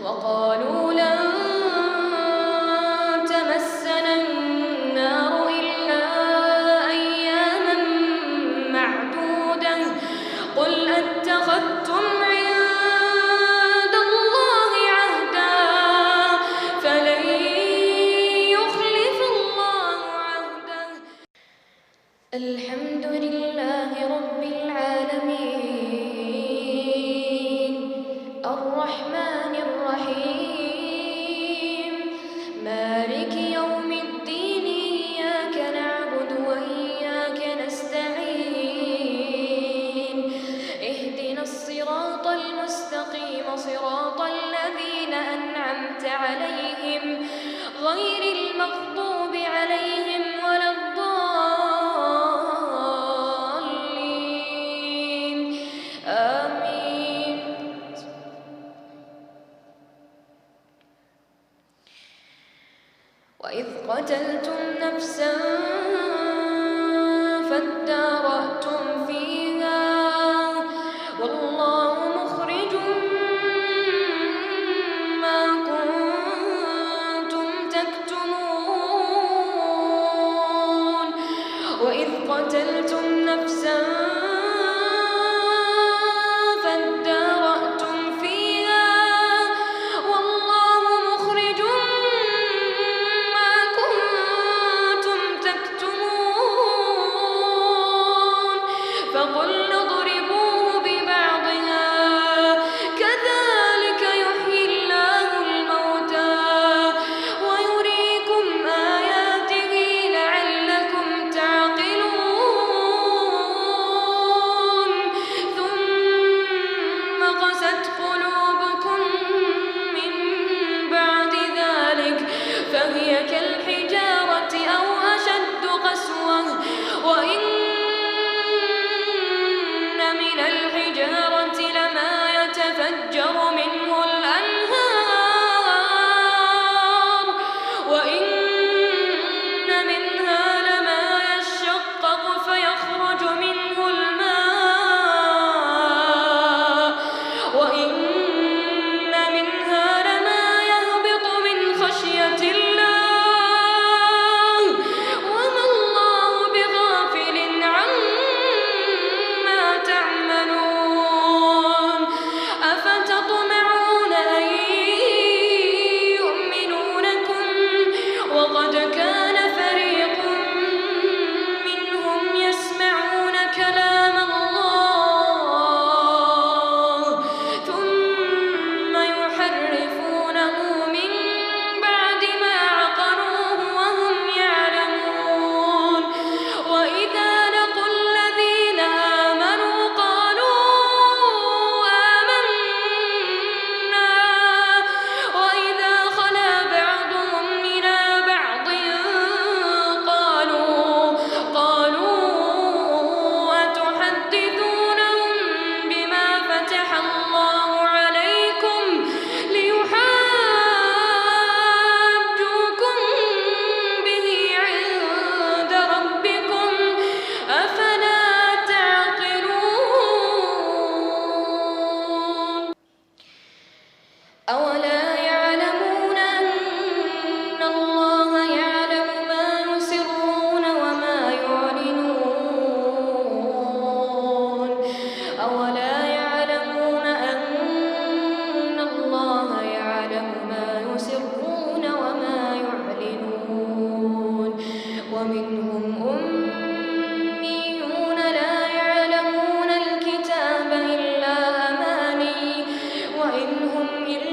وقالوا لن تمسنا النار إلا أياما معدودة قل أتخذتم عند الله عهدا فلن يخلف الله عهده. الحمد لله رب العالمين الرحمن الرحيم مالك يوم الدين إياك نعبد وإياك نستعين اهدنا الصراط المستقيم صراط الذين أنعمت عليهم غير المغضوب عليهم ولا الضالين آمين. وإذ قتلتم نفسا فادارأتم فيها والله مخرج ما كنتم تكتمون. وإذ قتلتم نفسا فادارأتم فيها والله مخرج ما كنتم تكتمون فقلنا اضربوه ببعضها كذلك يحيي الله الموتى ويريكم آياته لعلكم تعقلون. ثم قست قلوبكم من بعد ذلك فهي كالحجارة أو أشد قسوة وإن من الحجارة لما يتفجر منه الأنهار وإن منها لما يشقق فيخرج منه الماء وإن منها لما يهبط من خشية الله وما الله بغافل عما تعملون. أفتطمعون أن يؤمنوا لكم وقد كان فريق منهم يسمعون كلام الله ثم يحرفونه من بعد ما عقلوه وهم يعلمون. وإذا لقوا الذين آمنوا قالوا آمنا وإذا خلا بعضهم إلى بعض قالوا أتحدثونهم بما فتح الله عليكم ليحاجوكم به عند ربكم أفلا تعقلون. أولا يعلمون أن الله يعلم ما يسرون وما يعلنون. أولا يعلمون أن الله يعلم ما يسرون وما يعلنون. ومنهم أميون لا يعلمون الكتاب إلا أماني وإن هم إلا